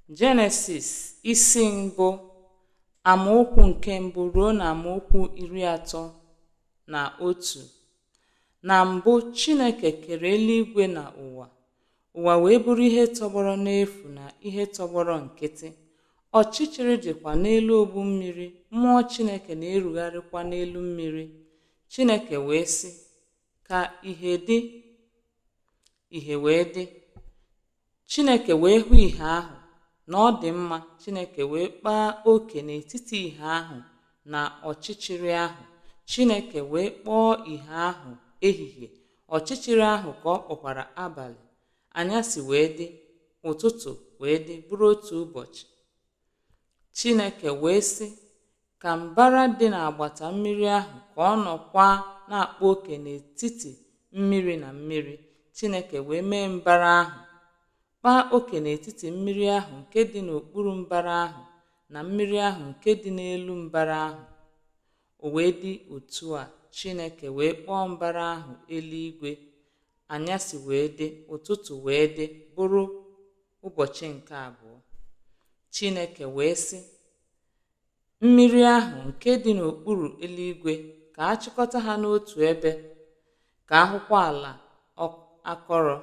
Jenesis isi mbụ amaokwu nke mbụ ruo na amaokwu 31. Na mbụ Chineke kere eluigwe na ụwa. Ụwa wee bụrụ ihe tọgbọrọ n'efu na ihe tọgbọrọ nkịtị. Ọchịchịrị dịkwa n'elu ogbu mmiri, mmụọ Chineke na-erugharịkwa n'elu mmiri. Chineke wee sị, ka ihe dị, ihe wee dị. Chineke wee hụ ihe ahụ na ọ dị mma. Chineke wee kpaa oke n'etiti ihe ahụ na ọchịchịrị ahụ. Chineke wee kpọọ ihe ahụ ehihie, ọchịchịrị ahụ ka ọ kpọkwara abalị. Anyasị wee dị, ụtụtụ wee dị, bụrụ otu ụbọchị. Chineke wee sị, ka mbara dị n'agbata mmiri ahụ ka ọ nọkwa na-akpa oke n'etiti mmiri na mmiri. Chineke wee mee mbara ahụ, kpaa oke n'etiti mmiri ahụ nke dị n'okpuru mbara ahụ na mmiri ahụ nke dị n'elu mbara ahụ. O wee dị otu a. Chineke wee kpọọ mbara ahụ eluigwe. Anyasị wee dị, ụtụtụ wee dị, bụrụ ụbọchị nke abụọ. Chineke wee sị, mmiri ahụ nke dị n'okpuru eluigwe ka a chịkọta ha n'otu ebe, ka ahụkwa ala akọrọ.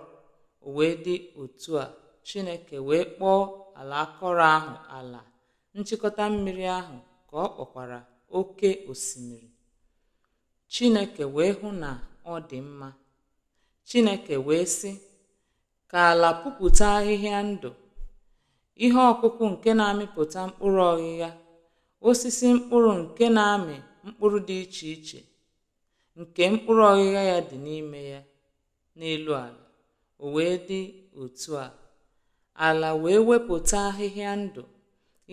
O wee dị otu a. Chineke wee kpọọ ala akọrọ ahụ ala. Nchịkọta mmiri ahụ ka ọ kpọkwara oke osimiri. Chineke wee hụ na ọ dị mma. Chineke wee sị, ka ala pupụta ahịhịa ndụ, ihe ọkụkụ nke na-amịpụta mkpụrụ ọghịgha, osisi mkpụrụ nke na-amị mkpụrụ dị iche iche, nke mkpụrụ ọghịgha ya dị n'ime ya, n'elu ala. O wee dị otu a. Ala wee wepụta ahịhịa ndụ,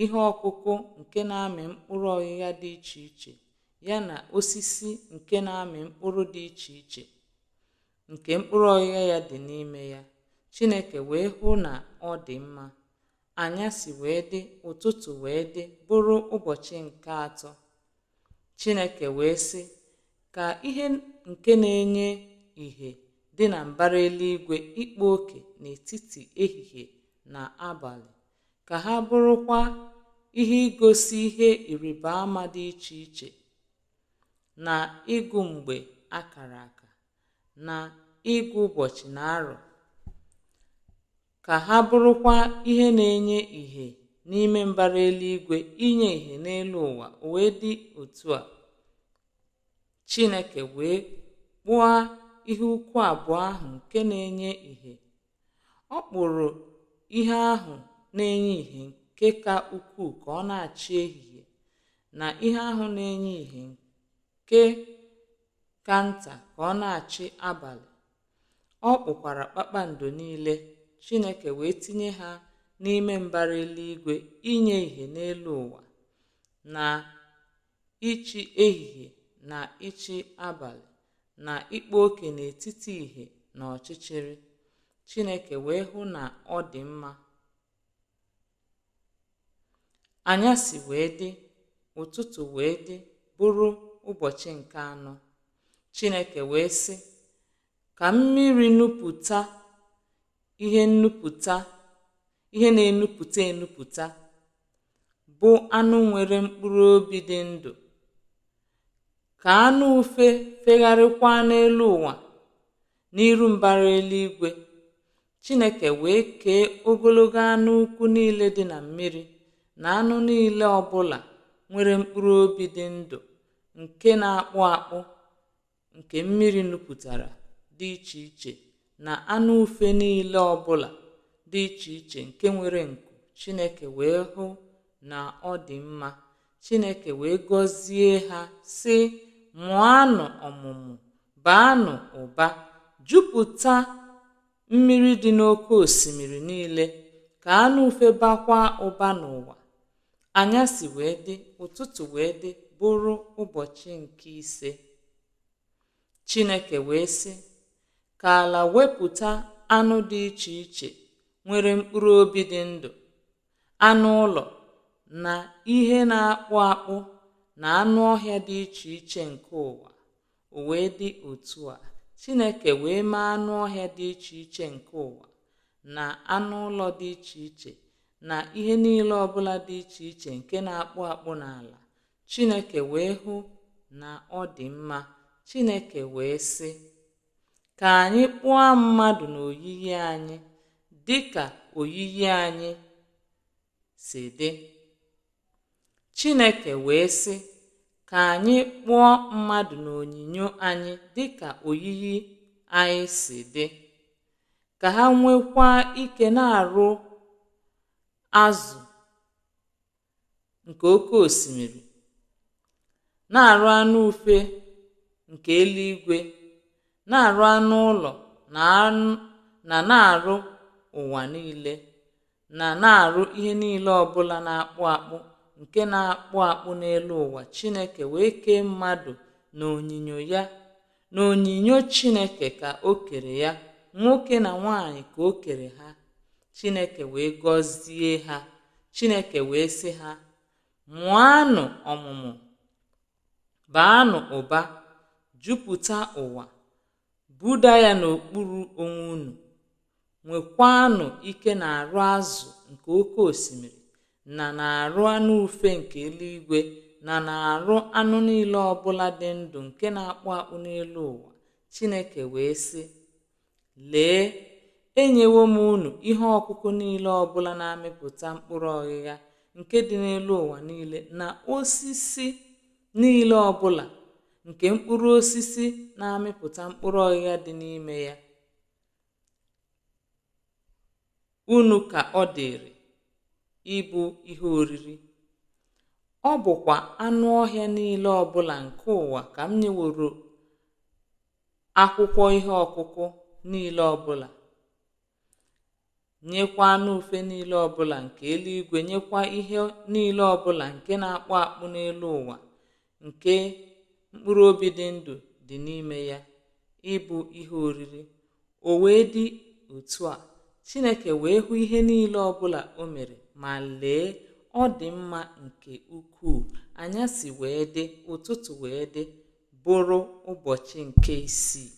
ihe ọkụkụ nke na-amị mkpụrụ ọghịgha dị iche iche, ya na osisi nke na-amị mkpụrụ dị iche iche, nke mkpụrụ ọghịgha ya dị n'ime ya. Chineke wee hụ na ọ dị mma. Anyasị wee dị, ụtụtụ wee dị, bụrụ ụbọchị nke atọ. Chineke wee sị, ka ihe nke na-enye ìhè dị na mbara eluigwe ịkpa oke n'etiti ehihie na abalị, ka ha bụrụkwa ihe igosi ihe ịrịba ama dị iche iche, na ịgụ mgbe akara aka, na ịgụ ụbọchị na arọ, ka ha bụrụkwa ihe na-enye ìhè n'ime mbara eluigwe, inye ìhè n'elu ụwa. O wee dị otu a. Chineke wee kpụọ ihe ukwu abụọ ahụ nke na-enye ìhè. Ọ kpụrụ ihe ahụ na-enye ìhè nke ka ukwuu ka ọ na-achị ehihie, na ihe ahụ na-enye ìhè nke ka nta ka ọ na-achị abalị. Ọ kpụkwara kpakpando niile. Chineke wee tinye ha n'ime mbara eluigwe, inye ìhè n'elu ụwa, na ịchị ehihie na ịchị abalị, na ịkpa oke n'etiti ìhè na ọchịchịrị. Chineke wee hụ na ọ dị mma. Anyasị wee dị, ụtụtụ wee dị, bụrụ ụbọchị nke anọ. Chineke wee sị, ka mmiri nupụta ihe na-enupụta enupụta, bụ anụ nwere mkpụrụ obi dị ndụ, ka anụ ufe fegharịkwa n'elu ụwa n'iru mbara eluigwe. Chineke wee kee ogologo anụ ukwu niile dị na mmiri, na anụ niile ọbụla nwere mkpụrụ obi dị ndụ nke na-akpụ akpụ, nke mmiri nupụtara dị iche iche, na anụ ufe niile ọbụla dị iche iche nke nwere nku. Chineke wee hụ na ọ dị mma. Chineke wee gọzie ha sị, mụọnụ ọmụmụ, baanụ ụba, jupụta mmiri dị n'oké osimiri niile, ka anụ ufe bakwa ụba n'ụwa. Anyasị wee dị, ụtụtụ wee dị, bụrụ ụbọchị nke ise. Chineke wee sị, ka ala wepụta anụ dị iche iche nwere mkpụrụ obi dị ndụ, anụ ụlọ, na ihe na-akpụ akpụ, na anụ ọhịa dị iche iche nke ụwa. O wee dị otu a. Chineke wee mee anụ ọhịa dị iche iche nke ụwa, na anụ ụlọ dị iche iche, na ihe niile ọbụla dị iche iche nke na-akpụ akpụ n'ala. Chineke wee hụ na ọ dị mma. Chineke wee sị, ka anyị kpụọ mmadụ n'oyiyi anyị, dịka oyiyi anyị si dị. Chineke wee sị, ka anyị kpụọ mmadụ n'onyinyo anyị dịka oyiyi anyị si dị, ka ha nwekwa ike na-arụ azụ nke oke osimiri, na-arụ anụ ufe nke eluigwe, na-arụ anụ ụlọ na na-arụ ụwa niile, na na-arụ ihe niile ọbụla na-akpụ akpụ nke na-akpụ akpụ n'elu ụwa. Chineke wee kee mmadụ n'onyinyo ya. N'onyinyo Chineke ka o kere ya, nwoke na nwanyị ka o kere ha. Chineke wee gọzie ha. Chineke wee sị ha, mụọnụ ọmụmụ, baanụ ụba, jupụta ụwa, buda ya n'okpuru onwe unu, nwekwanụ ike na-arụ azụ nke oke osimiri, na na-arụ anụ ufe nke eluigwe, na na-arụ anụ niile ọbụla dị ndụ nke na-akpụ akpụ n'elu ụwa. Chineke wee sị, lee, enyewo m unu ihe ọkụkụ niile ọbụla na-amịpụta mkpụrụ ọghịgha nke dị n'elu ụwa niile, na osisi niile ọbụla nke mkpụrụ osisi na-amịpụta mkpụrụ ọghịgha dị n'ime ya. Unu ka ọ dịrị ịbụ ihe oriri. Ọ bụkwa anụ ọhịa niile ọbụla nke ụwa ka m nyeworo akwụkwọ ihe ọkụkụ niile ọbụla, nyekwa anụ ufe niile ọbụla nke eluigwe, nyekwa ihe niile ọbụla nke na-akpụ akpụ n'elu ụwa nke mkpụrụ obi dị ndụ dị n'ime ya, ịbụ ihe oriri. O wee dị otu a. Chineke wee hụ ihe niile ọbụla o mere, ma lee, ọ dị mma nke ukwuu. Anyasị wee dị, ụtụtụ wee dị, bụrụ ụbọchị nke 6.